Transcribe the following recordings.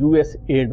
USAID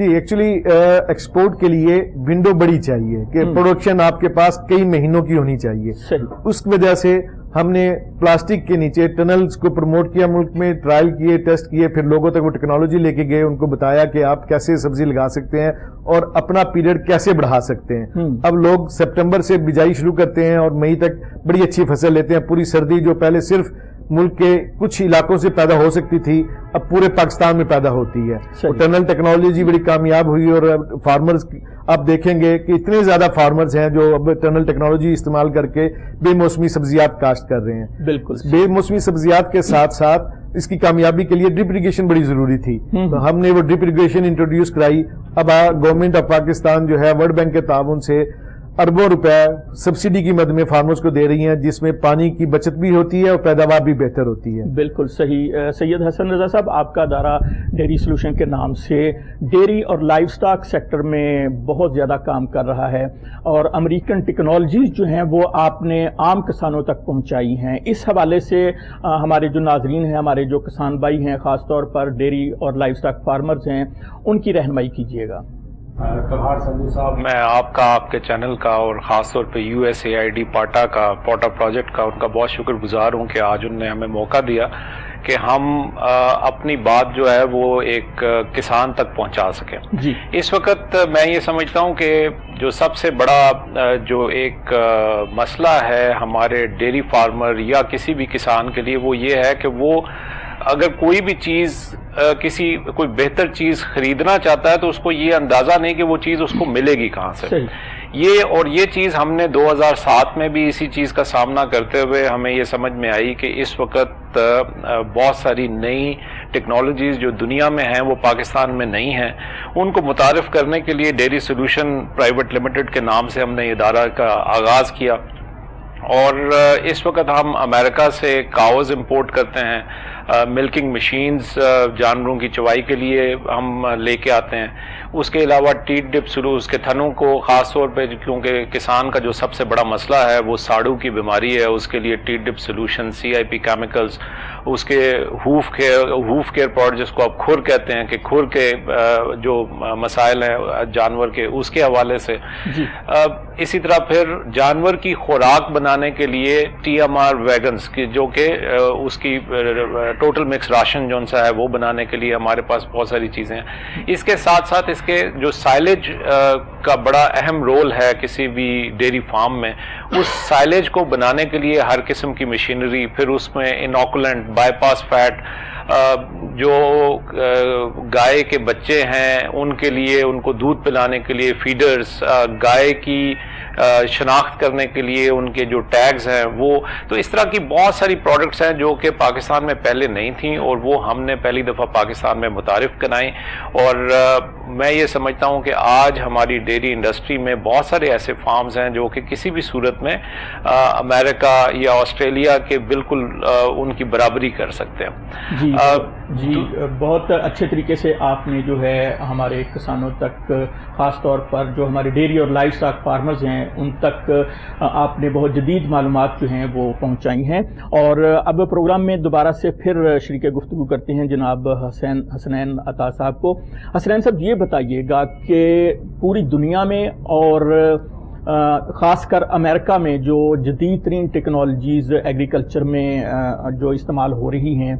جی actually export کے لیے window بڑی چاہیے کہ پروڈکشن آپ کے پاس کئی مہینوں کی ہونی چاہیے. اس وجہ سے ہم نے پلاسٹک کے نیچے ٹنلز کو پروموٹ کیا ملک میں, ٹرائل کیے, ٹیسٹ کیے, پھر لوگوں تک وہ ٹیکنالوجی لے کے گئے, ان کو بتایا کہ آپ کیسے سبزی لگا سکتے ہیں اور اپنا پیریڈ کیسے بڑھا سکتے ہیں. اب لوگ سپٹمبر سے بجائی شروع کرتے ہیں اور مئی تک بڑی اچھی فصل لیتے ہیں. پوری سردی جو پہلے صرف ملک کے کچھ علاقوں سے پیدا ہو سکتی تھی اب پورے پاکستان میں پیدا ہوتی ہے. ٹنل ٹیکنالوجی بڑی کامیاب ہوئی اور فارمرز آپ دیکھیں گے کہ اتنے زیادہ فارمرز ہیں جو اب ٹنل ٹیکنالوجی استعمال کر کے بے موسمی سبزیات کاشت کر رہے ہیں. بالکل بے موسمی سبزیات کے ساتھ ساتھ اس کی کامیابی کے لیے ڈرپ اریگیشن بڑی ضروری تھی, تو ہم نے وہ ڈرپ اریگیشن انٹروڈیوس کرائی. اب گورنمنٹ آف پاکستان جو ہے ورلڈ بینک کے تعاون سے اربوں روپے سبسڈی کی مد میں فارمرز کو دے رہی ہیں, جس میں پانی کی بچت بھی ہوتی ہے اور پیداوار بھی بہتر ہوتی ہے. بالکل صحیح. سید حسن رضا صاحب, آپ کا ادارہ ڈیری سولوشن کے نام سے ڈیری اور لائف سٹاک سیکٹر میں بہت زیادہ کام کر رہا ہے اور امریکن ٹیکنالوجیز جو ہیں وہ آپ نے عام کسانوں تک پہنچائی ہیں. اس حوالے سے ہمارے جو ناظرین ہیں, ہمارے جو کسان بھائی ہیں, خاص طور پر ڈیری اور لائف سٹاک فارمرز ہیں, ان کی رہنمائی کیجیے گا. کلہاڑ سندھو صاحب, میں آپ کے چینل کا اور خاص طور پہ USAID پاٹا پروجیکٹ کا ان کا بہت شکر گزار ہوں کہ آج انہوں نے ہمیں موقع دیا کہ ہم اپنی بات جو ہے وہ ایک کسان تک پہنچا سکیں. اس وقت میں یہ سمجھتا ہوں کہ جو سب سے بڑا جو ایک مسئلہ ہے ہمارے ڈیری فارمر یا کسی بھی کسان کے لیے وہ یہ ہے کہ وہ اگر کوئی بھی چیز کوئی بہتر چیز خریدنا چاہتا ہے تو اس کو یہ اندازہ نہیں کہ وہ چیز اس کو ملے گی کہاں سے. یہ چیز ہم نے 2007 میں بھی اسی چیز کا سامنا کرتے ہوئے ہمیں یہ سمجھ میں آئی کہ اس وقت بہت ساری نئی ٹیکنالوجیز جو دنیا میں ہیں وہ پاکستان میں نہیں ہیں. ان کو متعارف کرنے کے لیے ڈیری سولوشن پرائیویٹ لمیٹڈ کے نام سے ہم نے ادارہ کا آغاز کیا اور اس وقت ہم امریکہ سے کاؤز امپورٹ کرتے ہیں, ملکنگ مشینز جانوروں کی چوائی کے لیے ہم لے کے آتے ہیں. اس کے علاوہ ٹیٹ ڈپ سلوز کے تھنوں کو خاص طور پہ کیونکہ کسان کا جو سب سے بڑا مسئلہ ہے وہ ساڑو کی بیماری ہے, اس کے لیے teat dip solution, CIP chemicals, اس کے ہوف کیئر پروڈکٹ جس کو آپ کھر کہتے ہیں کہ کھر کے جو مسائل ہیں جانور کے اس کے حوالے سے. اسی طرح پھر جانور کی خوراک بنانے کے لیے TMR ویگنز کی جو کہ اس کی ٹوٹل مکس راشن جو سا ہے وہ بنانے کے لیے ہمارے پاس بہت ساری چیزیں ہیں. اس کے ساتھ ساتھ اس کے جو سائلیج کا بڑا اہم رول ہے کسی بھی ڈیری فارم میں, اس سائلیج کو بنانے کے لیے ہر قسم کی مشینری, پھر اس میں انوکولنٹ, بائی پاس فیٹ, جو گائے کے بچے ہیں ان کے لیے ان کو دودھ پلانے کے لیے فیڈرز, گائے کی شناخت کرنے کے لیے ان کے جو ٹیگز ہیں وہ, تو اس طرح کی بہت ساری پروڈکٹس ہیں جو کہ پاکستان میں پہلے نہیں تھیں اور وہ ہم نے پہلی دفعہ پاکستان میں متعارف کرائیں. اور میں یہ سمجھتا ہوں کہ آج ہماری ڈیری انڈسٹری میں بہت سارے ایسے فارمز ہیں جو کہ کسی بھی صورت میں امریکہ یا آسٹریلیا کے بالکل ان کی برابری کر سکتے ہیں. جی بہت اچھے طریقے سے آپ نے جو ہے ہمارے کسانوں تک, خاص طور پر جو ہمارے ڈیری اور لائف سٹاک فارمرز ہیں ان تک آپ نے بہت جدید معلومات جو ہیں وہ پہنچائی ہیں. اور اب پروگرام میں دوبارہ سے پھر شریک گفتگو کرتے ہیں جناب حسنین عطا صاحب کو. حسنین صاحب, یہ بتائیے گا کہ پوری دنیا میں اور خاص کر امریکہ میں جو جدید ترین ٹیکنالوجیز ایگریکلچر میں جو استعمال ہو رہی ہیں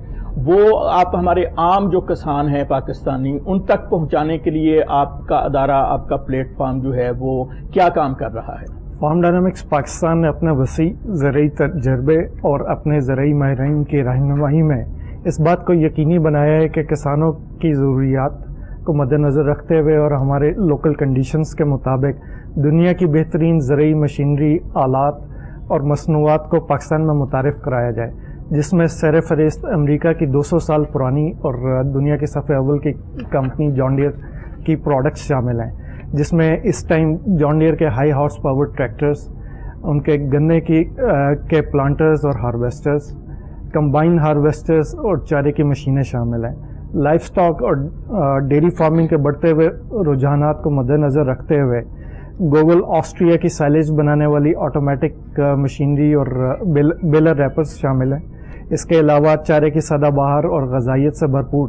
وہ آپ ہمارے عام جو کسان ہیں پاکستانی ان تک پہنچانے کے لیے آپ کا ادارہ, آپ کا پلیٹ فارم جو ہے وہ کیا کام کر رہا ہے؟ فارم ڈائنامکس پاکستان نے اپنے وسیع زرعی تجربے اور اپنے زرعی ماہرین کی رہنمائی میں اس بات کو یقینی بنایا ہے کہ کسانوں کی ضروریات کو مد نظر رکھتے ہوئے اور ہمارے لوکل کنڈیشنز کے مطابق دنیا کی بہترین زرعی مشینری, آلات اور مصنوعات کو پاکستان میں متعارف کرایا جائے, جس میں سیر فہرست امریکہ کی 200 سال پرانی اور دنیا کی صف اول کی کمپنی جان ڈیئر کی پروڈکٹس شامل ہیں, جس میں اس ٹائم جان ڈیئر کے ہائی ہارس پاور ٹریکٹرز, ان کے گنے کے پلانٹرز اور ہارویسٹرز, کمبائن ہارویسٹرز اور چارے کی مشینیں شامل ہیں. لائف سٹاک اور ڈیری فارمنگ کے بڑھتے ہوئے رجحانات کو مد نظر رکھتے ہوئے گوگل آسٹریا کی سائلیج بنانے والی آٹومیٹک مشینری اور بیلر ریپرز شامل ہیں. اس کے علاوہ چارے کی سادہ بہار اور غذائیت سے بھرپور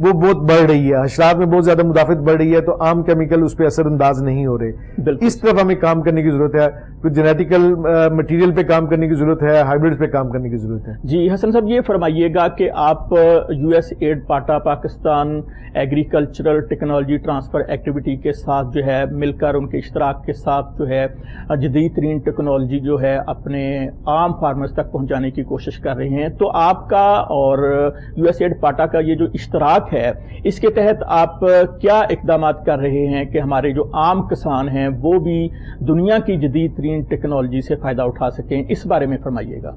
وہ بہت بڑھ رہی ہے، حشرات میں بہت زیادہ مدافعت بڑھ رہی ہے، تو عام کیمیکل اس پہ اثر انداز نہیں ہو رہے. اس طرف ہمیں کام کرنے کی ضرورت ہے، کچھ جینیٹیکل مٹیریل پہ کام کرنے کی ضرورت ہے، ہائیبرڈ پہ کام کرنے کی ضرورت ہے. جی حسن صاحب، یہ فرمائیے گا کہ آپ U S AID PATA Pakistan agricultural technology transfer activity کے ساتھ جو ہے مل کر، ان کے اشتراک کے ساتھ جو ہے جدید ترین ٹیکنالوجی جو ہے اپنے عام فارمرز تک پہنچانے کی کوشش کر رہے ہیں. تو آپ کا اور یو ایس ایڈ پاٹا کا یہ جو اشتراک ہے، اس کے تحت آپ کیا اقدامات کر رہے ہیں کہ ہمارے جو عام کسان ہیں وہ بھی دنیا کی جدید ترین ٹیکنالوجی سے فائدہ اٹھا سکیں؟ اس بارے میں فرمائیے گا.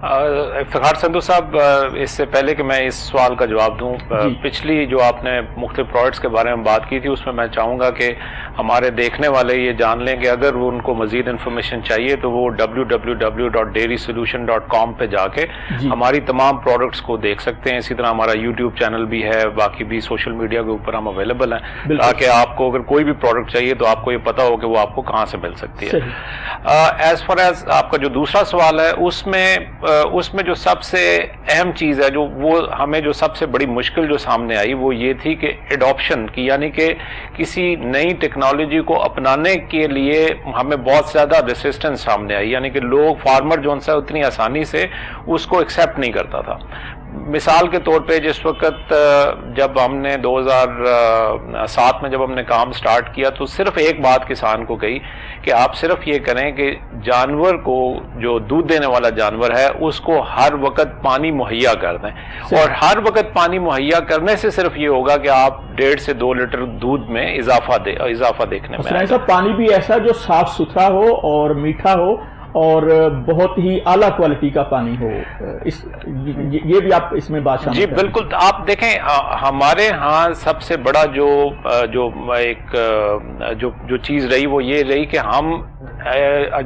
افتخار سندھو صاحب، اس سے پہلے کہ میں اس سوال کا جواب دوں، پچھلی جو آپ نے مختلف پروڈکٹس کے بارے میں بات کی تھی، اس میں میں چاہوں گا کہ ہمارے دیکھنے والے یہ جان لیں کہ اگر ان کو مزید انفارمیشن چاہیے تو وہ www.dairysolution.com پہ جا کے ہماری تمام پروڈکٹس کو دیکھ سکتے ہیں. اسی طرح ہمارا یوٹیوب چینل بھی ہے، باقی بھی سوشل میڈیا کے اوپر ہم اویلیبل ہیں، تاکہ آپ کو اگر کوئی بھی پروڈکٹ چاہیے تو آپ کو یہ پتا ہو کہ وہ آپ کو کہاں سے مل سکتی ہے. ایز فار ایز آپ کا جو دوسرا سوال ہے، اس میں جو سب سے اہم چیز ہے، جو وہ ہمیں جو سب سے بڑی مشکل جو سامنے آئی، وہ یہ تھی کہ ایڈاپشن کی، یعنی کہ کسی نئی ٹیکنالوجی کو اپنانے کے لیے ہمیں بہت زیادہ ریسسٹنس سامنے آئی، یعنی کہ لوگ فارمر جو ہے اتنی آسانی سے اس کو ایکسیپٹ نہیں کرتا تھا. مثال کے طور پہ جس وقت جب ہم نے 2007 میں جب ہم نے کام سٹارٹ کیا تو صرف ایک بات کسان کو کہی کہ آپ صرف یہ کریں کہ جانور کو، جو دودھ دینے والا جانور ہے، اس کو ہر وقت پانی مہیا کر دیں، اور ہر وقت پانی مہیا کرنے سے صرف یہ ہوگا کہ آپ 1.5 سے 2 لیٹر دودھ میں اضافہ دیکھنے میں آئے گا. پانی بھی ایسا جو صاف ستھرا ہو اور میٹھا ہو اور بہت ہی اعلیٰ کوالٹی کا پانی ہو، یہ بھی آپ اس میں بات شامل جی بالکل. آپ دیکھیں ہمارے ہاں سب سے بڑا جو چیز رہی وہ یہ رہی کہ ہم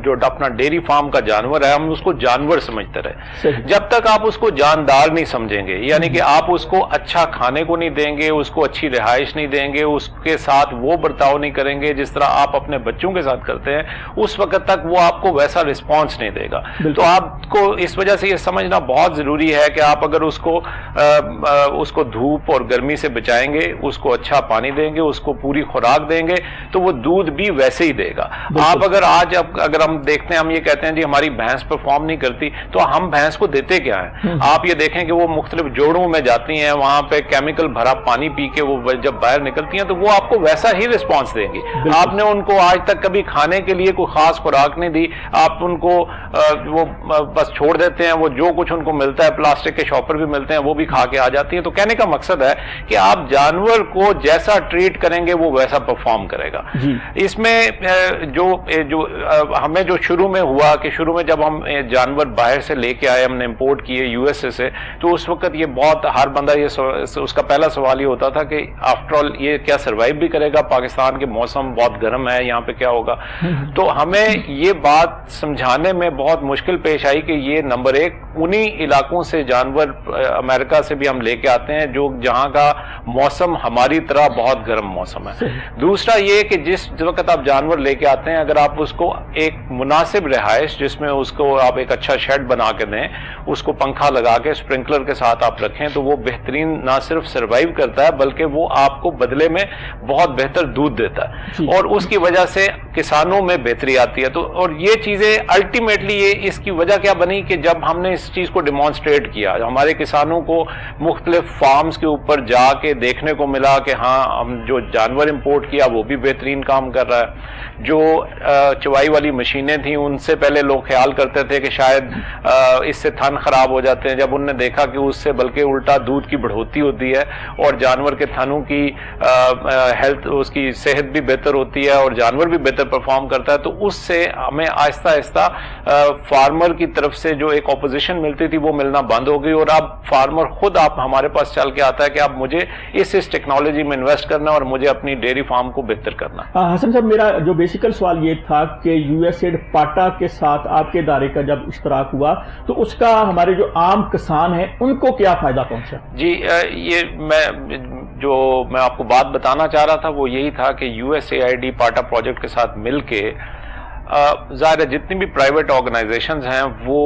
جو اپنا ڈیری فارم کا جانور ہے، ہم اس کو جانور سمجھتے رہے. جب تک آپ اس کو جاندار نہیں سمجھیں گے، یعنی کہ آپ اس کو اچھا کھانے کو نہیں دیں گے، اس کو اچھی رہائش نہیں دیں گے، اس کے ساتھ وہ برتاؤ نہیں کریں گے جس طرح آپ اپنے بچوں کے ساتھ کرتے ہیں، اس وقت تک وہ آپ کو ویسا رسپانس نہیں دے گا. تو آپ کو اس وجہ سے یہ سمجھنا بہت ضروری ہے کہ آپ اگر اس کو دھوپ اور گرمی سے بچائیں گے، اس کو اچھا پانی دیں گے، اس کو پوری خوراک دیں گے، تو وہ دودھ بھی ویسے ہی دے گا. آپ اگر ہم دیکھتے ہیں، ہم یہ کہتے ہیں جی ہماری بھینس پرفارم نہیں کرتی، تو ہم بھینس کو دیتے کیا ہیں؟ آپ یہ دیکھیں کہ وہ مختلف جوڑوں میں جاتی ہیں، وہاں پہ کیمیکل بھرا پانی پی کے وہ جب باہر نکلتی ہیں تو وہ آپ کو ویسا ہی رسپانس دیں گی. آپ نے ان کو آج تک کبھی کھانے کے لیے کوئی خاص خوراک نہیں دی، آپ ان کو وہ بس چھوڑ دیتے ہیں، وہ جو کچھ ان کو ملتا ہے، پلاسٹک کے شاپر بھی ملتے ہیں، وہ بھی کھا کے آ جاتی ہیں. تو کہنے کا مقصد ہے کہ آپ جانور کو جیسا ٹریٹ کریں گے وہ ویسا پرفارم کرے گا. اس میں جو ہمیں جو شروع میں ہوا کہ شروع میں جب ہم جانور باہر سے لے کے آئے، ہم نے امپورٹ کیے یو ایس اے سے، تو اس وقت یہ بہت ہر بندہ اس کا پہلا سوال یہ ہوتا تھا کہ آفٹر آل یہ کیا سروائیو بھی کرے گا؟ پاکستان کے موسم بہت گرم ہے، یہاں پہ کیا ہوگا؟ تو ہمیں یہ بات سمجھانے میں بہت مشکل پیش آئی کہ یہ نمبر ایک انہی علاقوں سے جانور امریکہ سے بھی ہم لے کے آتے ہیں جہاں کا موسم ہماری طرح بہت گرم موسم ہے. دوسرا یہ کہ جس وقت آپ جانور لے کے آتے ہیں، اگر آپ اس کو ایک مناسب رہائش جس میں اس کو آپ ایک اچھا شیڈ بنا کے دیں، اس کو پنکھا لگا کے اسپرنکلر کے ساتھ آپ رکھیں، تو وہ بہترین نہ صرف سروائیو کرتا ہے بلکہ وہ آپ کو بدلے میں بہت بہتر دودھ دیتا ہے، اور اس کی وجہ سے کسانوں میں بہتری آتی ہے. تو اور یہ چیزیں الٹیمیٹلی اس کی وجہ کیا بنی کہ جب ہم نے اس چیز کو ڈیمانسٹریٹ کیا، ہمارے کسانوں کو مختلف فارمز کے اوپر جا کے دیکھنے کو ملا کہ ہاں ہم جو جانور امپورٹ کیا وہ بھی بہترین کام کر رہا ہے. جو چوائی والی مشینیں تھیں ان سے پہلے لوگ خیال کرتے تھے کہ شاید اس سے تھن خراب ہو جاتے ہیں، جب انہوں نے دیکھا کہ اس سے بلکہ الٹا دودھ کی بڑھوتی ہوتی ہے اور جانور کے تھنوں کی ہیلتھ، اس کی صحت بھی بہتر ہوتی ہے اور جانور بھی بہتر پرفارم کرتا ہے، تو اس سے ہمیں آہستہ آہستہ فارمر کی طرف سے جو ایک اپوزیشن ملتی تھی وہ ملنا بند ہو گئی، اور اب فارمر خود آپ ہمارے پاس چل کے آتا ہے کہ اب مجھے اس ٹیکنالوجی میں انویسٹ کرنا اور مجھے اپنی ڈیری فارم کو بہتر کرنا. حسن صاحب، میرا جو بیسیکل سوال یہ تھا کہ یو ایس ایڈ پاٹا کے ساتھ آپ کے ادارے کا جب اشتراک ہوا تو اس کا ہمارے جو عام کسان ہیں ان کو کیا فائدہ پہنچا؟ جی یہ میں آپ کو بات بتانا چاہ رہا تھا وہ یہی تھا کہ U S A I D PATA project کے ساتھ مل کے ظاہر ہے جتنی بھی پرائیویٹ آرگنائزیشنز ہیں وہ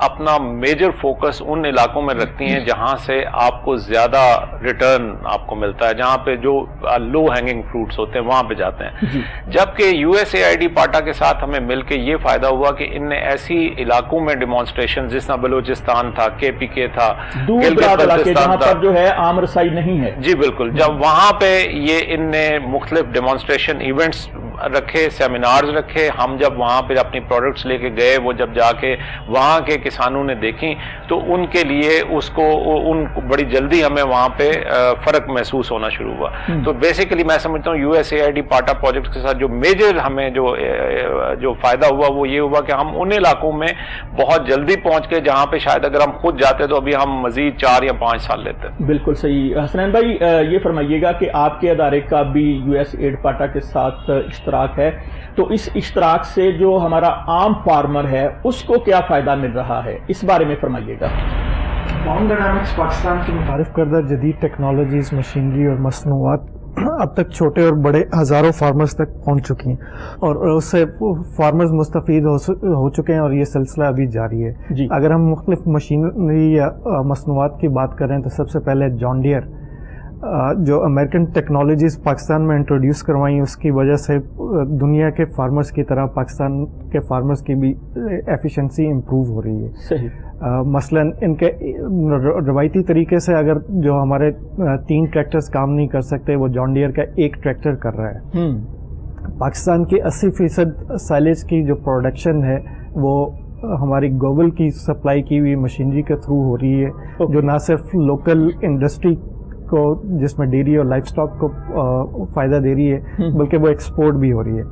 اپنا میجر فوکس ان علاقوں میں رکھتی ہیں جہاں سے آپ کو زیادہ ریٹرن آپ کو ملتا ہے, جہاں پہ جو لو ہینگنگ فروٹس ہوتے ہیں وہاں پہ جاتے ہیں. جبکہ USAID پاٹا کے ساتھ ہمیں مل کے یہ فائدہ ہوا کہ ان نے ایسی علاقوں میں ڈیمانسٹریشن جس طرح بلوچستان تھا, KPK تھا, جہاں پر جو ہے عام رسائی نہیں ہے, جی بالکل, جب وہاں پہ یہ ان نے مختلف ڈیمانسٹریشن ایونٹس رکھے, سیمینارز رکھے, ہم جب وہاں پہ اپنی پروڈکٹس لے کے گئے, وہ جب جا کے وہاں کے کسانوں نے دیکھی تو ان کے لیے بڑی جلدی ہمیں وہاں پہ فرق محسوس ہونا شروع ہوا. تو بیسیکلی میں سمجھتا ہوں USAID پاٹا پروجیکٹ کے ساتھ جو میجر ہمیں جو فائدہ ہوا وہ یہ ہوا کہ ہم ان علاقوں میں بہت جلدی پہنچ کے جہاں پہ شاید اگر ہم خود جاتے تو ابھی ہم مزید 4 یا 5 سال لیتے. بالکل صحیح. حسنین بھائی یہ فرمائیے گا کہ آپ کے ادارے کا بھی USAID پاٹا کے ساتھ اشتراک ہے, تو اس اشتراک سے جو ہمارا عام فارمر ہے اس کو کیا فائدہ مل رہا ہے, اس بارے میں فرمائیے گا. فارم ڈائنامکس پاکستان کی متعارف کردہ جدید ٹیکنالوجیز, مشینری اور مصنوعات اب تک چھوٹے اور بڑے ہزاروں فارمرز تک پہنچ چکی ہیں اور اس سے فارمرز مستفید ہو چکے ہیں اور یہ سلسلہ ابھی جاری ہے. اگر ہم مختلف مشینری یا مصنوعات کی بات کریں تو سب سے پہلے جان ڈیئر جو امریکن ٹیکنالوجیز پاکستان میں انٹروڈیوس کروائیں, اس کی وجہ سے دنیا کے فارمرز کی طرح پاکستان کے فارمرز کی بھی ایفیشنسی امپروو ہو رہی ہے. صحیح. مثلاً ان کے روایتی طریقے سے اگر جو ہمارے 3 ٹریکٹرز کام نہیں کر سکتے, وہ جان ڈیئر کا 1 ٹریکٹر کر رہا ہے. پاکستان کی 80% سائلیج کی جو پروڈکشن ہے وہ ہماری گوبل کی سپلائی کی ہوئی مشینری کے تھرو ہو رہی ہے, جو نہ صرف لوکل انڈسٹری کو جس میں ڈیری اور لائف سٹاک کو فائدہ دے رہی ہے بلکہ وہ ایکسپورٹ بھی ہو رہی ہے.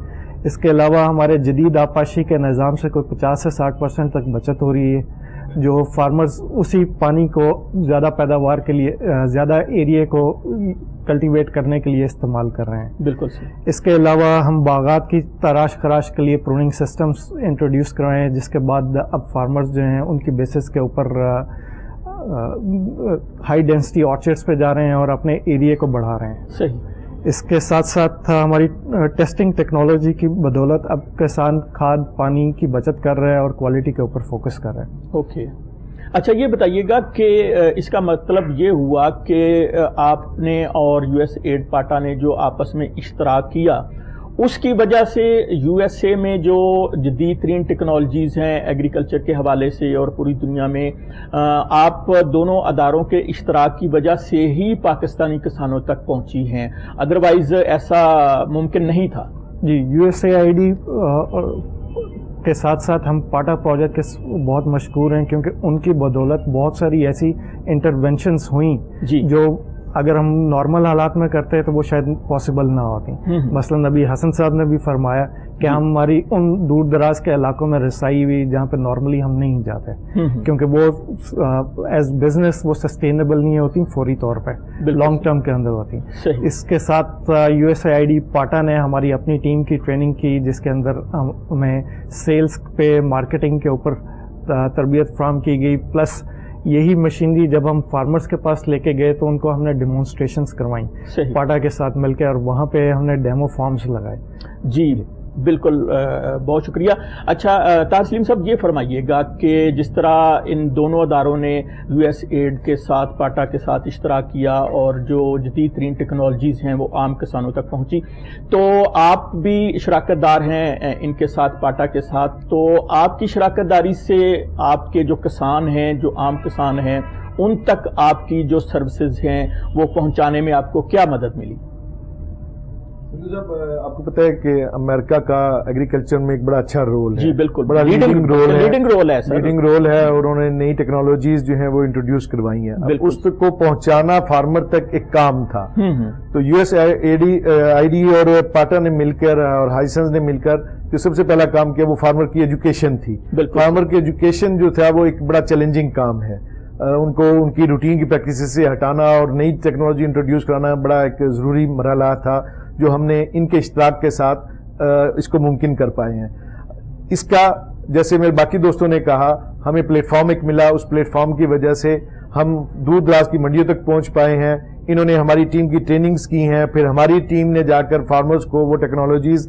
اس کے علاوہ ہمارے جدید آبپاشی کے نظام سے کوئی 50 سے 60% تک بچت ہو رہی ہے, جو فارمرز اسی پانی کو زیادہ پیداوار کے لیے, زیادہ ایریے کو کلٹیویٹ کرنے کے لیے استعمال کر رہے ہیں. بالکل. اس کے علاوہ ہم باغات کی تراش خراش کے لیے پروننگ سسٹمز انٹروڈیوس کر رہے ہیں, جس کے بعد اب فارمرز جو ہیں ان کی بیسس کے اوپر ہائی ڈینسٹی آرچرڈز پہ جا رہے ہیں اور اپنے ایریے کو بڑھا رہے ہیں. صحیح. اس کے ساتھ ساتھ ہماری ٹیسٹنگ ٹیکنالوجی کی بدولت اب کسان کھاد پانی کی بچت کر رہے ہیں اور کوالٹی کے اوپر فوکس کر رہے ہیں. اوکے. اچھا یہ بتائیے گا کہ اس کا مطلب یہ ہوا کہ آپ نے اور USAID پاٹا نے جو آپس میں اشتراک کیا اس کی وجہ سے USA میں جو جدید ترین ٹیکنالوجیز ہیں ایگریکلچر کے حوالے سے اور پوری دنیا میں آپ دونوں اداروں کے اشتراک کی وجہ سے ہی پاکستانی کسانوں تک پہنچی ہیں, ادروائز ایسا ممکن نہیں تھا. جی, USAID کے ساتھ ساتھ ہم پاٹا پروجیکٹ کے بہت مشکور ہیں کیونکہ ان کی بدولت بہت ساری ایسی انٹرونشنز ہوئیں جو اگر ہم نارمل حالات میں کرتے تو وہ شاید پاسبل نہ ہوتی. مثلاً ابھی حسن صاحب نے بھی فرمایا کہ ہماری ان دور دراز کے علاقوں میں رسائی ہوئی جہاں پہ نارملی ہم نہیں جاتے کیونکہ وہ ایز بزنس وہ سسٹینیبل نہیں ہوتی فوری طور پہ, لانگ ٹرم کے اندر ہوتی. اس کے ساتھ USAID پاٹا نے ہماری اپنی ٹیم کی ٹریننگ کی جس کے اندر ہمیں سیلز پہ مارکیٹنگ کے اوپر تربیت فراہم کی گئی, پلس یہی مشینری جب ہم فارمرز کے پاس لے کے گئے تو ان کو ہم نے ڈیمونسٹریشنز کروائیں پاٹا کے ساتھ مل کے, اور وہاں پہ ہم نے ڈیمو فارمز لگائے. جی بالکل, بہت شکریہ. اچھا تسلیم صاحب یہ فرمائیے گا کہ جس طرح ان دونوں اداروں نے USAID کے ساتھ پاٹا کے ساتھ اشتراک کیا اور جو جدید ترین ٹیکنالوجیز ہیں وہ عام کسانوں تک پہنچی, تو آپ بھی شراکت دار ہیں ان کے ساتھ پاٹا کے ساتھ, تو آپ کی شراکت داری سے آپ کے جو کسان ہیں, جو عام کسان ہیں, ان تک آپ کی جو سروسز ہیں وہ پہنچانے میں آپ کو کیا مدد ملی؟ صاحب آپ کو پتہ ہے کہ امریکہ کا ایگریکلچر میں ایک بڑا اچھا رول ہے. جی بالکل, بڑا لیڈنگ رول ہے, لیڈنگ رول ہے, اور انہوں نے نئی ٹیکنالوجیز جو ہیں وہ انٹروڈیوس کروائی ہیں. اس کو پہنچانا فارمر تک ایک کام تھا. تو USAID اور پاٹا نے مل کر اور ہائسنز نے مل کر جو سب سے پہلا کام کیا وہ فارمر کی ایجوکیشن تھی. فارمر کی ایجوکیشن جو تھا وہ ایک بڑا چیلنجنگ کام ہے. ان کو ان کی روٹین کی پریکٹسز سے ہٹانا اور نئی ٹیکنالوجی انٹروڈیوس کرانا بڑا ایک ضروری مرحلہ تھا جو ہم نے ان کے اشتراک کے ساتھ اس کو ممکن کر پائے ہیں. اس کا جیسے میرے باقی دوستوں نے کہا ہمیں پلیٹ فارم ایک ملا, اس پلیٹ فارم کی وجہ سے ہم دور دراز کی منڈیوں تک پہنچ پائے ہیں. انہوں نے ہماری ٹیم کی ٹریننگز کی ہیں, پھر ہماری ٹیم نے جا کر فارمرز کو وہ ٹیکنالوجیز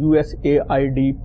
USAID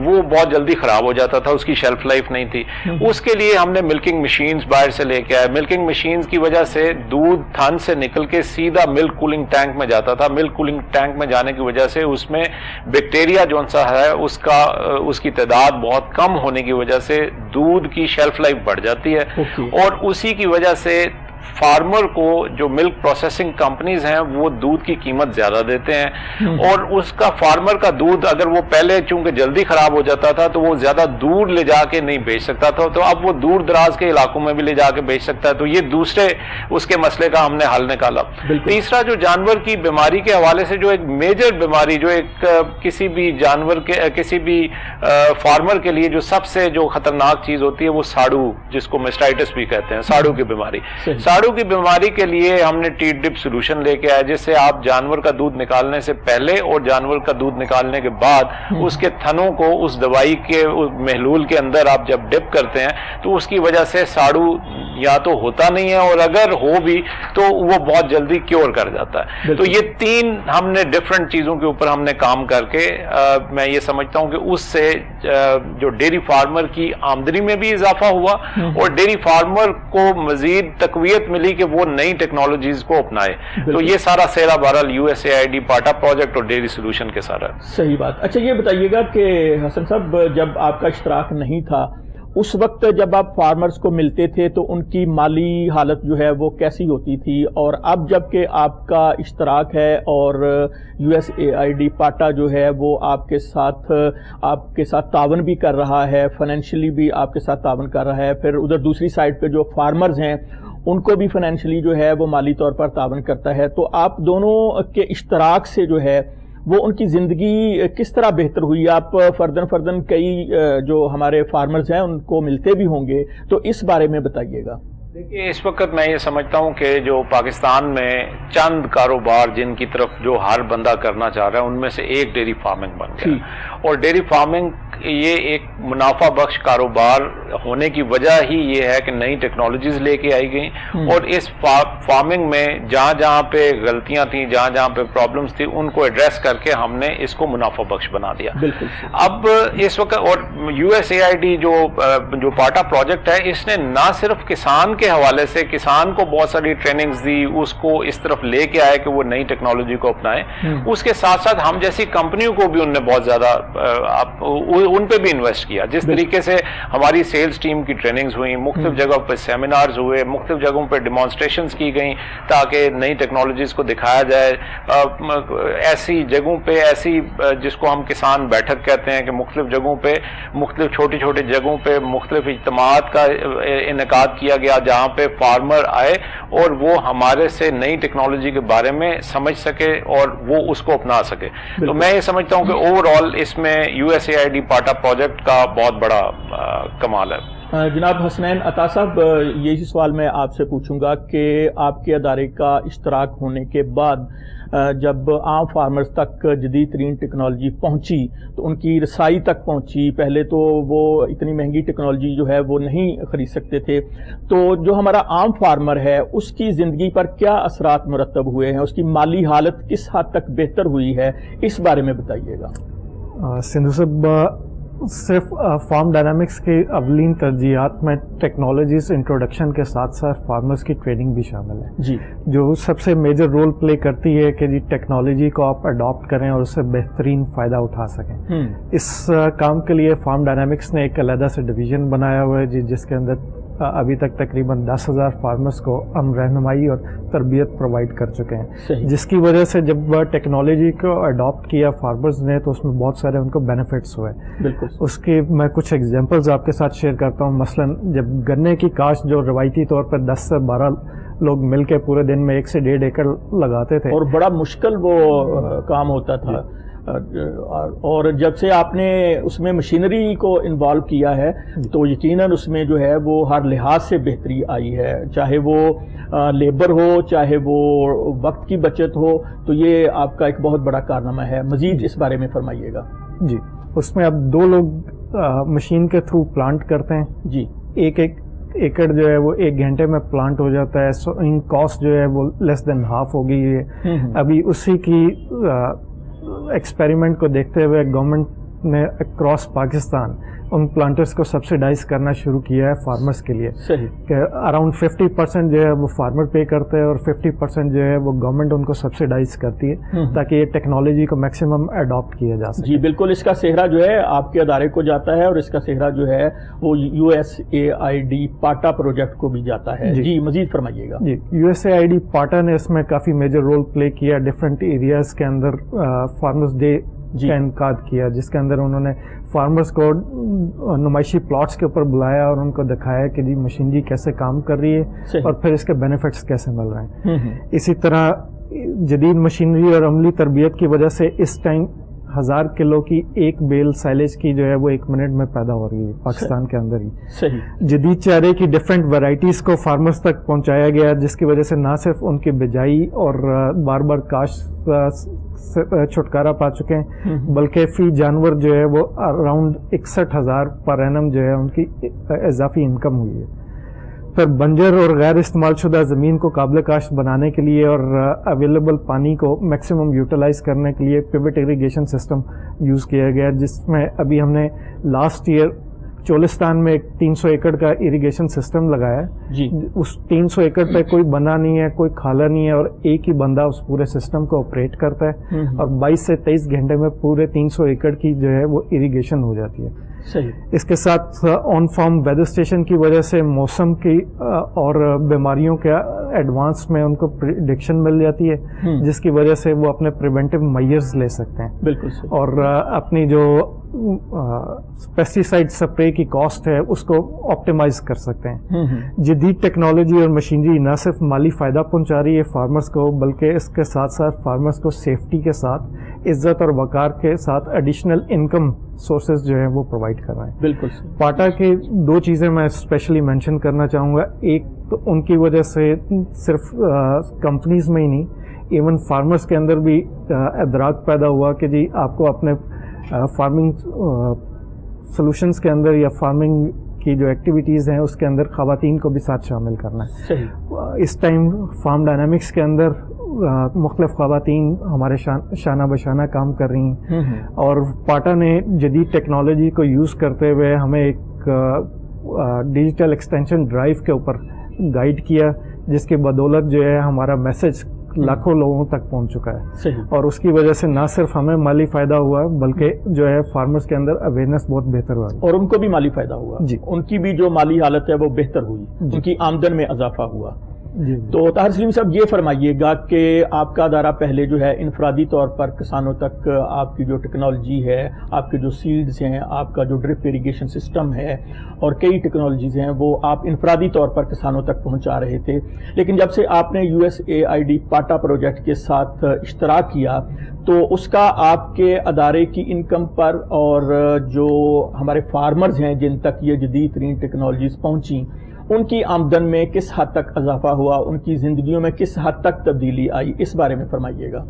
وہ بہت جلدی خراب ہو جاتا تھا, اس کی شیلف لائف نہیں تھی. اس کے لیے ہم نے ملکنگ مشینز باہر سے لے کے آئے. ملکنگ مشینز کی وجہ سے دودھ تھن سے نکل کے سیدھا ملک کولنگ ٹینک میں جاتا تھا. ملک کولنگ ٹینک میں جانے کی وجہ سے اس میں بیکٹیریا جو سا ہے اس کی تعداد بہت کم ہونے کی وجہ سے دودھ کی شیلف لائف بڑھ جاتی ہے. اور اسی کی وجہ سے فارمر کو جو ملک پروسیسنگ کمپنیز ہیں وہ دودھ کی قیمت زیادہ دیتے ہیں, اور اس کا فارمر کا دودھ اگر وہ پہلے چونکہ جلدی خراب ہو جاتا تھا تو وہ زیادہ دور لے جا کے نہیں بیچ سکتا تھا, تو اب وہ دور دراز کے علاقوں میں بھی لے جا کے بیچ سکتا ہے. تو یہ دوسرے اس کے مسئلے کا ہم نے حل نکالا. تیسرا جو جانور کی بیماری کے حوالے سے جو ایک میجر بیماری جو ایک کسی بھی جانور کے کسی بھی فارمر کے لیے جو سب سے جو خطرناک چیز ہوتی ہے وہ ساڑو, جس کو میسٹائٹس بھی کہتے ہیں, ساڑو کی بیماری. ساڑو کی بیماری کے لیے ہم نے ٹی ڈپ سولوشن لے کے آئے, جس سے آپ جانور کا دودھ نکالنے سے پہلے اور جانور کا دودھ نکالنے کے بعد اس کے تھنوں کو اس دوائی کے محلول کے اندر آپ جب ڈپ کرتے ہیں تو اس کی وجہ سے ساڑو یا تو ہوتا نہیں ہے, اور اگر ہو بھی تو وہ بہت جلدی کیور کر جاتا ہے. تو یہ تین ہم نے ڈفرنٹ چیزوں کے اوپر ہم نے کام کر کے میں یہ سمجھتا ہوں کہ اس سے جو ڈیری فارمر کی آمدنی میں بھی اضافہ ہوا اور ڈیری فارمر کو مزید تقویت ملی کہ وہ نئی ٹیکنالوجیز کو اپنائے. تو یہ سارا سیرا بہرحال USAID پاٹا پروجیکٹ اور ڈیری سولوشن کے سارا. صحیح بات. اچھا یہ بتائیے گا کہ حسن صاحب جب آپ کا اشتراک نہیں تھا اس وقت جب آپ فارمرز کو ملتے تھے تو ان کی مالی حالت جو ہے وہ کیسی ہوتی تھی, اور اب جب کہ آپ کا اشتراک ہے اور USAID پاٹا جو ہے وہ آپ کے ساتھ تعاون بھی کر رہا ہے, فائنینشلی بھی آپ کے ساتھ تعاون کر رہا ہے, پھر ادھر دوسری سائڈ پہ جو فارمرز ہیں ان کو بھی فائنینشلی جو ہے وہ مالی طور پر تعاون کرتا ہے, تو آپ دونوں کے اشتراک سے جو ہے وہ ان کی زندگی کس طرح بہتر ہوئی؟ آپ فردن کئی جو ہمارے فارمرز ہیں ان کو ملتے بھی ہوں گے, تو اس بارے میں بتائیے گا. دیکھیے اس وقت میں یہ سمجھتا ہوں کہ جو پاکستان میں چند کاروبار جن کی طرف جو ہر بندہ کرنا چاہ رہا ہے ان میں سے ایک ڈیری فارمنگ بن گیا, اور ڈیری فارمنگ یہ ایک منافع بخش کاروبار ہونے کی وجہ ہی یہ ہے کہ نئی ٹیکنالوجیز لے کے آئی گئیں, اور اس فارمنگ میں جہاں جہاں پہ غلطیاں تھیں, جہاں جہاں پہ پرابلمز تھیں, ان کو ایڈریس کر کے ہم نے اس کو منافع بخش بنا دیا. اب اس وقت اور USAID جو پاٹا پروجیکٹ ہے اس نے نہ صرف کسان کے حوالے سے کسان کو بہت ساری ٹریننگز دی, اس کو اس طرف لے کے آئے کہ وہ نئی ٹیکنالوجی کو اپنائیں, اس کے ساتھ ساتھ ہم جیسی کمپنیوں کو بھی ان نے بہت زیادہ ان پہ بھی انویسٹ کیا. جس طریقے سے ہماری سیلز ٹیم کی ٹریننگز ہوئیں, مختلف جگہوں پہ سیمینارز ہوئے, مختلف جگہوں پہ ڈیمانسٹریشنز کی گئیں تاکہ نئی ٹیکنالوجیز کو دکھایا جائے. ایسی جگہوں پہ ایسی جس کو ہم کسان بیٹھک کہتے ہیں کہ مختلف جگہوں پہ مختلف چھوٹی چھوٹی جگہوں پہ مختلف اجتماعات کا انعقاد کیا گیا جہاں پہ فارمر آئے اور وہ ہمارے سے نئی ٹیکنالوجی کے بارے میں سمجھ سکے اور وہ اس کو اپنا سکے. تو میں یہ سمجھتا ہوں کہ اوور آل اس میں USAID پاٹا پروجیکٹ کا بہت بڑا کمال ہے. جناب حسنین عطا صاحب, یہی سوال میں آپ سے پوچھوں گا کہ آپ کے ادارے کا اشتراک ہونے کے بعد جب عام فارمرز تک جدید ترین ٹیکنالوجی پہنچی تو ان کی رسائی تک پہنچی, پہلے تو وہ اتنی مہنگی ٹیکنالوجی جو ہے وہ نہیں خرید سکتے تھے, تو جو ہمارا عام فارمر ہے اس کی زندگی پر کیا اثرات مرتب ہوئے ہیں, اس کی مالی حالت کس حد تک بہتر ہوئی ہے, اس بارے میں بتائیے گا. سندھو صاحب صرف فارم ڈائنامکس کی اولین ترجیحات میں ٹیکنالوجیز انٹروڈکشن کے ساتھ ساتھ فارمرز کی ٹریننگ بھی شامل ہے جی, جو سب سے میجر رول پلے کرتی ہے کہ جی ٹیکنالوجی کو آپ اڈاپٹ کریں اور اس سے بہترین فائدہ اٹھا سکیں. اس کام کے لیے فارم ڈائنامکس نے ایک علیحدہ سے ڈویژن بنایا ہوا ہے جس کے اندر ابھی تک تقریباً 10,000 فارمرز کو ہم رہنمائی اور تربیت پرووائڈ کر چکے ہیں, جس کی وجہ سے جب ٹیکنالوجی کو اڈاپٹ کیا فارمرز نے تو اس میں بہت سارے ان کو بینیفٹس ہوئے. بالکل, اس کی میں کچھ ایگزامپلز آپ کے ساتھ شیئر کرتا ہوں. مثلاً جب گنے کی کاشت جو روایتی طور پر 10 سے 12 لوگ مل کے پورے دن میں 1 سے 1.5 ایکڑ لگاتے تھے اور بڑا مشکل وہ کام ہوتا تھا, اور جب سے آپ نے اس میں مشینری کو انوالو کیا ہے تو یقیناً اس میں جو ہے وہ ہر لحاظ سے بہتری آئی ہے, چاہے وہ لیبر ہو چاہے وہ وقت کی بچت ہو, تو یہ آپ کا ایک بہت بڑا کارنامہ ہے. مزید اس بارے میں فرمائیے گا. جی, اس میں اب 2 لوگ مشین کے تھرو پلانٹ کرتے ہیں جی, ایک ایکڑ جو ہے وہ 1 گھنٹے میں پلانٹ ہو جاتا ہے. سو ان کاسٹ جو ہے وہ لیس دین ہاف ہو گئی ہے. ابھی اسی کی ایکسپیریمنٹ کو دیکھتے ہوئے گورنمنٹ نے اکراس پاکستان ان پلانٹرز کو سبسیڈائز کرنا شروع کیا ہے فارمرز کے لیے. صحیح کہ اراؤنڈ 50% جو ہے وہ فارمر پے کرتے ہیں اور 50% جو ہے وہ گورنمنٹ ان کو سبسیڈائز کرتی ہے تاکہ یہ ٹیکنالوجی کو میکسیمم اڈاپٹ کیا جا سکے. جی بالکل, اس کا سہرا جو ہے آپ کے ادارے کو جاتا ہے اور اس کا سہرا جو ہے وہ USAID پاٹا پروجیکٹ کو بھی جاتا ہے. جی مزید فرمائیے گا. جی USAID پاٹا نے اس میں کافی میجر رول پلے کیا ڈفرینٹ ایریاز کے اندر. فارمرز ڈے کا انعقاد کیا جس کے اندر انہوں نے فارمرز کو نمائشی پلاٹس کے اوپر بلایا اور ان کو دکھایا کہ جی مشینری کیسے کام کر رہی ہے اور پھر اس کے بینیفٹس کیسے مل رہے ہیں. اسی طرح جدید مشینری اور عملی تربیت کی وجہ سے اس ٹائم 1000 کلو کی ایک بیل سائلیج کی جو ہے وہ 1 منٹ میں پیدا ہو رہی ہے پاکستان کے اندر ہی. صحیح جدید چارے کی ڈفرینٹ ورائٹیز کو فارمرز تک پہنچایا گیا جس کی وجہ سے نہ صرف ان کی بجائی اور بار بار کاشت سے چھٹکارا پا چکے ہیں بلکہ فی جانور جو ہے وہ اراؤنڈ 61,000 پر اینم جو ہے ان کی اضافی انکم ہوئی ہے. پھر بنجر اور غیر استعمال شدہ زمین کو قابل کاشت بنانے کے لیے اور اویلیبل پانی کو میکسیمم یوٹیلائز کرنے کے لیے پیوٹ ایریگیشن سسٹم یوز کیا گیا جس میں ابھی ہم نے لاسٹ ایئر چولستان میں ایک 300 ایکڑ کا ایریگیشن سسٹم لگایا ہے. جی اس 300 ایکڑ پہ کوئی بنا نہیں ہے, کوئی کھالا نہیں ہے اور ایک ہی بندہ اس پورے سسٹم کو آپریٹ کرتا ہے اور 22 سے 23 گھنٹے میں پورے 300 ایکڑ کی جو ہے وہ ایریگیشن ہو جاتی ہے. صحیح. اس کے ساتھ آن فارم ویدر اسٹیشن کی وجہ سے موسم کی اور بیماریوں کے ایڈوانس میں ان کو پریڈکشن مل جاتی ہے جس کی وجہ سے وہ اپنے پریونٹیو میئرز لے سکتے ہیں. بالکل صحیح. اور اپنی جو پیسٹیسائڈ سپرے کی کاسٹ ہے اس کو آپٹیمائز کر سکتے ہیں. جدید ٹیکنالوجی اور مشینری نہ صرف مالی فائدہ پہنچا رہی ہے فارمرز کو بلکہ اس کے ساتھ ساتھ فارمرز کو سیفٹی کے ساتھ عزت اور وقار کے ساتھ ایڈیشنل انکم سورسز جو ہیں وہ پرووائڈ کر رہے ہیں. بالکل. پاٹا کی 2 چیزیں میں اسپیشلی مینشن کرنا چاہوں گا. ایک تو ان کی وجہ سے صرف کمپنیز میں ہی نہیں ایون فارمرز کے اندر بھی ادراک پیدا ہوا کہ جی آپ کو اپنے فارمنگ سولوشنز کے اندر یا فارمنگ کی جو ایکٹیویٹیز ہیں اس کے اندر خواتین کو بھی ساتھ شامل کرنا ہے. صحیح. اس ٹائم فارم ڈائنامکس کے اندر مختلف خواتین ہمارے شانہ بشانہ کام کر رہی ہیں اور پاٹا نے جدید ٹیکنالوجی کو یوز کرتے ہوئے ہمیں ایک ڈیجیٹل ایکسٹینشن ڈرائیو کے اوپر گائیڈ کیا جس کی بدولت جو ہے ہمارا میسج لاکھوں لوگوں تک پہنچ چکا ہے. صحیح. اور اس کی وجہ سے نہ صرف ہمیں مالی فائدہ ہوا بلکہ جو ہے فارمرز کے اندر اویئرنیس بہت بہتر ہوا اور ان کو بھی مالی فائدہ ہوا. جی. ان کی بھی جو مالی حالت ہے وہ بہتر ہوئی. ان کی آمدن میں اضافہ ہوا. تو طاہر سلیم صاحب یہ فرمائیے گا کہ آپ کا ادارہ پہلے جو ہے انفرادی طور پر کسانوں تک آپ کی جو ٹیکنالوجی ہے, آپ کے جو سیڈز ہیں, آپ کا جو ڈرپ اریگیشن سسٹم ہے اور کئی ٹیکنالوجیز ہیں وہ آپ انفرادی طور پر کسانوں تک پہنچا رہے تھے. لیکن جب سے آپ نے USAID پاٹا پروجیکٹ کے ساتھ اشتراک کیا تو اس کا آپ کے ادارے کی انکم پر اور جو ہمارے فارمرز ہیں جن تک یہ جدید ترین ٹیکنالوجیز پہنچیں ان کی آمدن میں کس حد تک اضافہ ہوا, ان کی زندگیوں میں کس حد تک تبدیلی آئی, اس بارے میں فرمائیے گا.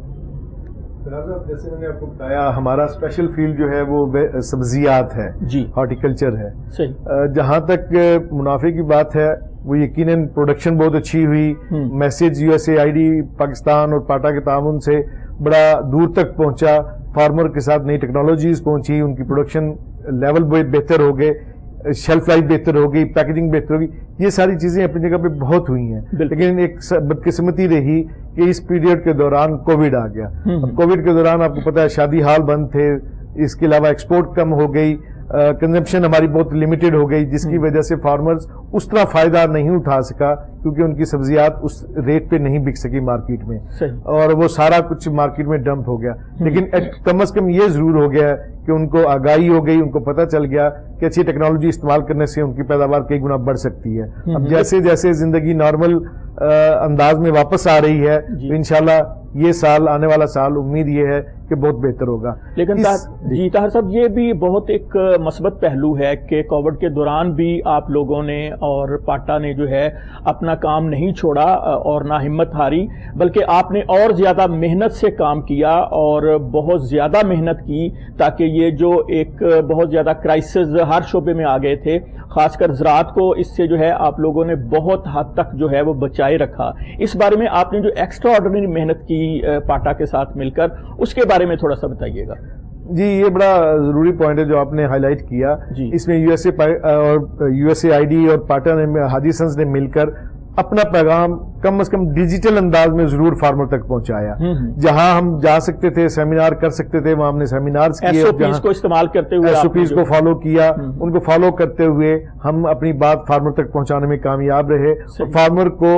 جیسے میں نے آپ کو بتایا ہمارا اسپیشل فیلڈ جو ہے وہ سبزیات ہے. جی. ہارٹیکلچر ہے. صحیح. جہاں تک منافع کی بات ہے وہ یقیناً پروڈکشن بہت اچھی ہوئی. میسج USAID پاکستان اور پاٹا کے تعاون سے بڑا دور تک پہنچا. فارمر کے ساتھ نئی ٹیکنالوجیز پہنچی, ان کی پروڈکشن لیول بہتر ہو گئے, شیلف لائف بہتر ہو گئی, پیکیجنگ بہتر ہوگی. یہ ساری چیزیں اپنی جگہ پہ بہت ہوئی ہیں. لیکن ایک بدقسمتی رہی کہ اس پیریڈ کے دوران کووڈ آ گیا. کووڈ کے دوران آپ کو پتا ہے شادی ہال بند تھے, اس کے علاوہ ایکسپورٹ کم ہو گئی, کنزمپشن ہماری بہت لمیٹڈ ہو گئی جس کی وجہ سے فارمرز اس طرح فائدہ نہیں اٹھا سکا کیونکہ ان کی سبزیات اس ریٹ پہ نہیں بک سکی مارکیٹ میں اور وہ سارا کچھ مارکیٹ میں ڈمپ ہو گیا. لیکن کم از کم یہ ضرور ہو گیا کہ ان کو آگاہی ہو گئی, ان کو پتہ چل گیا کہ اچھی ٹیکنالوجی استعمال کرنے سے ان کی پیداوار کئی گنا بڑھ سکتی ہے. اب جیسے جیسے زندگی نارمل انداز میں واپس آ رہی ہے تو انشاءاللہ یہ سال, آنے والا سال, امید یہ ہے کہ بہت بہتر ہوگا. لیکن طاہر صاحب یہ بھی بہت ایک مثبت پہلو ہے کہ کووڈ کے دوران بھی آپ لوگوں نے اور پاٹا نے جو ہے اپنا کام نہیں چھوڑا اور نہ ہمت ہاری, بلکہ آپ نے اور زیادہ محنت سے کام کیا اور بہت زیادہ محنت کی تاکہ یہ جو ایک بہت زیادہ کرائسس ہر شعبے میں آ گئے تھے, خاص کر زراعت کو اس سے جو ہے آپ لوگوں نے بہت حد تک جو ہے وہ بچائے رکھا. اس بارے میں آپ نے جو ایکسٹرا آرڈنری محنت کی پاٹا کے ساتھ مل کر, اس کے بارے میں تھوڑا سا بتائیے گا. جی یہ بڑا ضروری پوائنٹ ہے جو آپ نے ہائی لائٹ کیا. اس میں you S A I D اور پاٹا نے حاجی سنز نے مل کر اپنا پیغام کم از کم ڈیجیٹل انداز میں ضرور فارمر تک پہنچایا. جہاں ہم جا سکتے تھے سیمینار کر سکتے تھے وہاں ہم نے سیمینارز کیے, SOPs کو استعمال کرتے ہوئے SOPs کو فالو کیا, ان کو فالو کرتے ہوئے ہم اپنی بات فارمر تک پہنچانے میں کامیاب رہے. اور فارمر کو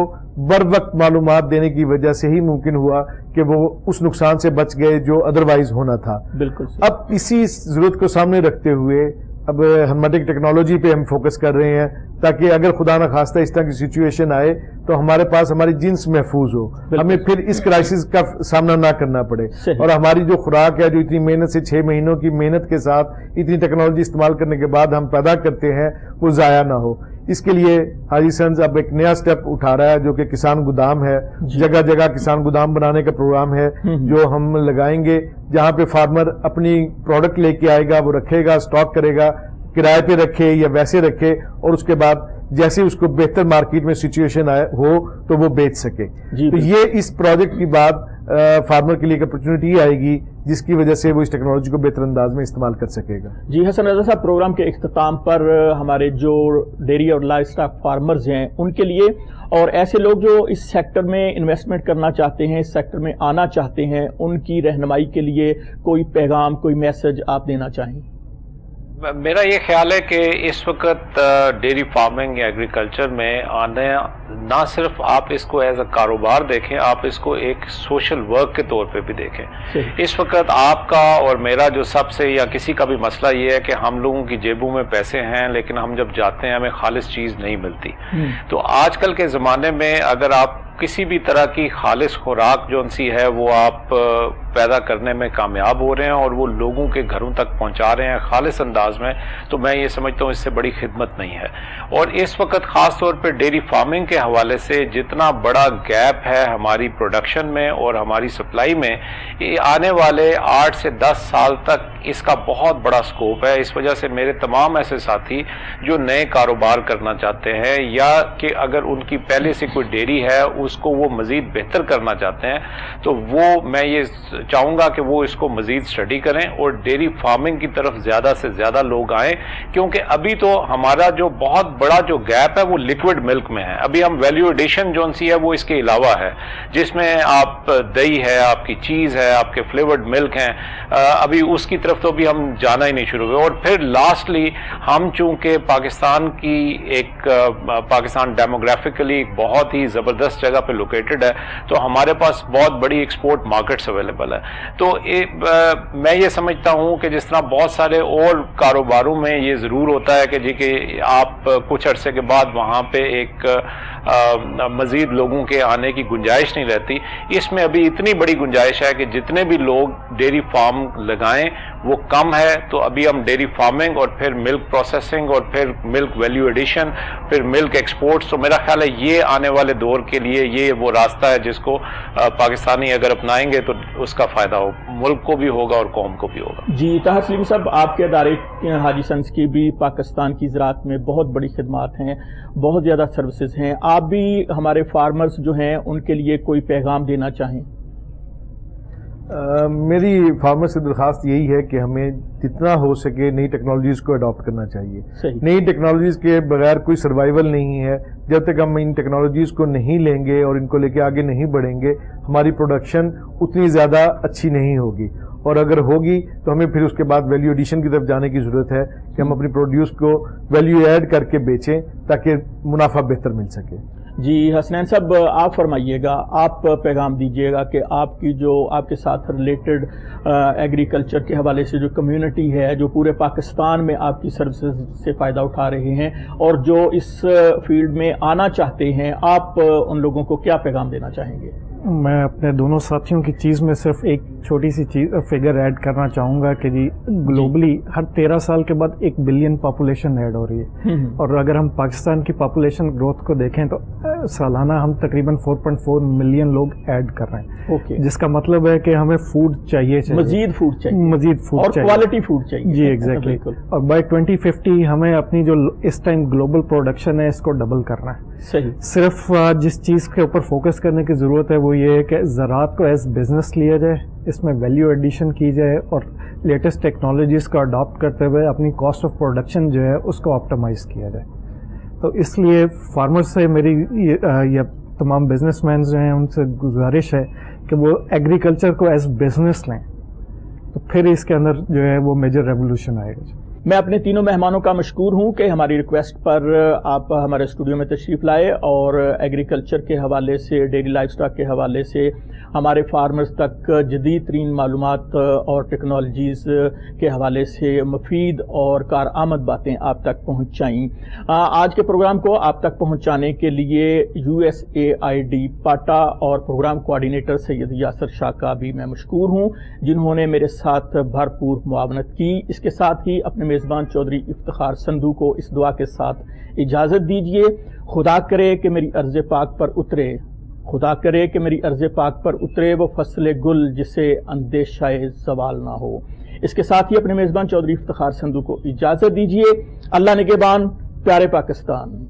بر وقت معلومات دینے کی وجہ سے ہی ممکن ہوا کہ وہ اس نقصان سے بچ گئے جو ادروائز ہونا تھا. بالکل. اب اسی ضرورت کو سامنے رکھتے ہوئے اب ہرمیٹک ٹیکنالوجی پہ ہم فوکس کر رہے ہیں تاکہ اگر خدا نخواستہ اس طرح کی سچویشن آئے تو ہمارے پاس ہماری جنس محفوظ ہو, ہمیں پھر اس کرائسس کا سامنا نہ کرنا پڑے, اور ہماری جو خوراک ہے جو اتنی محنت سے 6 مہینوں کی محنت کے ساتھ اتنی ٹیکنالوجی استعمال کرنے کے بعد ہم پیدا کرتے ہیں وہ ضائع نہ ہو. اس کے لیے حاجی سنز اب ایک نیا سٹیپ اٹھا رہا ہے جو کہ کسان گودام ہے. جگہ جگہ کسان گودام بنانے کا پروگرام ہے جو ہم لگائیں گے, جہاں پہ فارمر اپنی پروڈکٹ لے کے آئے گا, وہ رکھے گا, اسٹاک کرے گا, کرائے پہ رکھے یا ویسے رکھے, اور اس کے بعد جیسے اس کو بہتر مارکیٹ میں سچویشن ہو تو وہ بیچ سکے. تو یہ اس پروجیکٹ کی بعد فارمر کے لیے ایک اپرچونٹی آئے گی جس کی وجہ سے وہ اس ٹیکنالوجی کو بہتر انداز میں استعمال کر سکے گا. جی حسن رضا صاحب, پروگرام کے اختتام پر ہمارے جو ڈیری اور لائف اسٹاک فارمرز ہیں ان کے لیے اور ایسے لوگ جو اس سیکٹر میں انویسٹمنٹ کرنا چاہتے ہیں, اس سیکٹر میں آنا چاہتے ہیں, ان کی رہنمائی کے لیے کوئی پیغام, کوئی میسج آپ دینا چاہیں؟ میرا یہ خیال ہے کہ اس وقت ڈیری فارمنگ یا ایگریکلچر میں آنا نہ صرف آپ اس کو ایز اے کاروبار دیکھیں, آپ اس کو ایک سوشل ورک کے طور پہ بھی دیکھیں. اس وقت آپ کا اور میرا جو سب سے یا کسی کا بھی مسئلہ یہ ہے کہ ہم لوگوں کی جیبوں میں پیسے ہیں لیکن ہم جب جاتے ہیں ہمیں خالص چیز نہیں ملتی. تو آج کل کے زمانے میں اگر آپ کسی بھی طرح کی خالص خوراک جو انسی ہے وہ آپ پیدا کرنے میں کامیاب ہو رہے ہیں اور وہ لوگوں کے گھروں تک پہنچا رہے ہیں خالص انداز میں, تو میں یہ سمجھتا ہوں اس سے بڑی خدمت نہیں ہے. اور اس وقت خاص طور پہ ڈیری فارمنگ کے حوالے سے جتنا بڑا گیپ ہے ہماری پروڈکشن میں اور ہماری سپلائی میں, یہ آنے والے 8 سے 10 سال تک اس کا بہت بڑا سکوپ ہے. اس وجہ سے میرے تمام ایسے ساتھی جو نئے کاروبار کرنا چاہتے ہیں یا کہ اگر ان کی پہلے سے کوئی ڈیری ہے اس کو وہ مزید بہتر کرنا چاہتے ہیں, تو وہ میں یہ چاہوں گا کہ وہ اس کو مزید اسٹڈی کریں اور ڈیری فارمنگ کی طرف زیادہ سے زیادہ لوگ آئیں, کیونکہ ابھی تو ہمارا جو بہت بڑا جو گیپ ہے وہ لیکوڈ ملک میں ہے. ابھی ہم ویلیو ایڈیشن جو سی ہے وہ اس کے علاوہ ہے, جس میں آپ دہی ہے, آپ کی چیز ہے, آپ کے فلیورڈ ملک ہیں, ابھی اس کی طرف تو ابھی ہم جانا ہی نہیں شروع ہوئے. اور پھر لاسٹلی ہم چونکہ پاکستان کی پاکستان ڈیموگرافکلی ایک بہت ہی زبردست جگہ پہ لوکیٹڈ ہے, تو ہمارے پاس بہت بڑی ایکسپورٹ مارکیٹس اویلیبل ہے. تو میں یہ سمجھتا ہوں کہ جس طرح بہت سارے اور کاروباروں میں یہ ضرور ہوتا ہے کہ جی کہ آپ کچھ عرصے کے بعد وہاں پہ ایک مزید لوگوں کے آنے کی گنجائش نہیں رہتی, اس میں ابھی اتنی بڑی گنجائش ہے کہ جتنے بھی لوگ ڈیری فارم لگائیں وہ کم ہے. تو ابھی ہم ڈیری فارمنگ اور پھر ملک پروسیسنگ اور پھر ملک ویلیو ایڈیشن, پھر ملک ایکسپورٹس, تو میرا خیال ہے یہ آنے والے دور کے لیے یہ وہ راستہ ہے جس کو پاکستانی اگر اپنائیں گے تو اس کا فائدہ ہو ملک کو بھی ہوگا اور قوم کو بھی ہوگا. جی طاہر سلیم صاحب, آپ کے ادارے حاجی سنز کی بھی پاکستان کی زراعت میں بہت بڑی خدمات ہیں, بہت زیادہ سروسز ہیں, آپ بھی ہمارے فارمرز جو ہیں ان کے لیے کوئی پیغام دینا چاہیں؟ میری فارمر سے درخواست یہی ہے کہ ہمیں جتنا ہو سکے نئی ٹیکنالوجیز کو اڈاپٹ کرنا چاہیے. نئی ٹیکنالوجیز کے بغیر کوئی سروائیول نہیں ہے. جب تک ہم ان ٹیکنالوجیز کو نہیں لیں گے اور ان کو لے کے آگے نہیں بڑھیں گے ہماری پروڈکشن اتنی زیادہ اچھی نہیں ہوگی, اور اگر ہوگی تو ہمیں پھر اس کے بعد ویلیو ایڈیشن کی طرف جانے کی ضرورت ہے کہ ہم اپنی پروڈیوس کو ویلیو ایڈ کر کے بیچیں تاکہ منافع بہتر مل سکے. جی حسنین صاحب, آپ فرمائیے گا, آپ پیغام دیجیے گا کہ آپ کی جو آپ کے ساتھ ریلیٹڈ ایگریکلچر کے حوالے سے جو کمیونٹی ہے جو پورے پاکستان میں آپ کی سروسز سے فائدہ اٹھا رہے ہیں اور جو اس فیلڈ میں آنا چاہتے ہیں, آپ ان لوگوں کو کیا پیغام دینا چاہیں گے؟ میں اپنے دونوں ساتھیوں کی چیز میں صرف ایک چھوٹی سی چیز فگر ایڈ کرنا چاہوں گا کہ جی گلوبلی ہر 13 سال کے بعد 1 بلین پاپولیشن ایڈ ہو رہی ہے, اور اگر ہم پاکستان کی پاپولیشن گروتھ کو دیکھیں تو سالانہ ہم تقریباً 4.4 ملین لوگ ایڈ کر رہے ہیں, جس کا مطلب ہے کہ ہمیں فوڈ چاہیے, مزید فوڈ چاہیے, مزید فوڈ اور کوالٹی فوڈ چاہیے. جی ایگزیکٹلی, اور بائی 2050 ہمیں اپنی جو اس ٹائم گلوبل پروڈکشن ہے اس کو ڈبل کرنا ہے. صحیح. صرف جس چیز کے اوپر فوکس کرنے کی ضرورت ہے وہ یہ ہے کہ زراعت کو ایز بزنس لیا جائے, اس میں ویلیو ایڈیشن کی جائے اور لیٹسٹ ٹیکنالوجیز کو اڈاپٹ کرتے ہوئے اپنی کاسٹ آف پروڈکشن جو ہے اس کو آپٹیمائز کیا جائے. تو اس لیے فارمر سے میری یہ تمام بزنس مین جو ہیں ان سے گزارش ہے کہ وہ ایگریکلچر کو ایز بزنس لیں, تو پھر اس کے اندر جو ہے وہ میجر ریولوشن آئے گا. میں اپنے تینوں مہمانوں کا مشکور ہوں کہ ہماری ریکویسٹ پر آپ ہمارے اسٹوڈیو میں تشریف لائے اور ایگریکلچر کے حوالے سے, ڈیری لائف سٹاک کے حوالے سے ہمارے فارمرز تک جدید ترین معلومات اور ٹیکنالوجیز کے حوالے سے مفید اور کارآمد باتیں آپ تک پہنچائیں. آج کے پروگرام کو آپ تک پہنچانے کے لیے USAID پاٹا اور پروگرام کوآرڈینیٹر سید یاسر شاہ کا بھی میں مشکور ہوں, جنہوں نے میرے ساتھ بھرپور معاونت کی. اس کے ساتھ ہی اپنے میزبان چودھری افتخار سندھو کو اس دعا کے ساتھ اجازت دیجیے, خدا کرے کہ میری ارض پاک پر اترے, خدا کرے کہ میری ارض پاک پر اترے وہ فصل گل جسے اندیشہ زوال نہ ہو. اس کے ساتھ ہی اپنے میزبان چودھری افتخار سندھو کو اجازت دیجیے. اللہ نگہبان. پیارے پاکستان.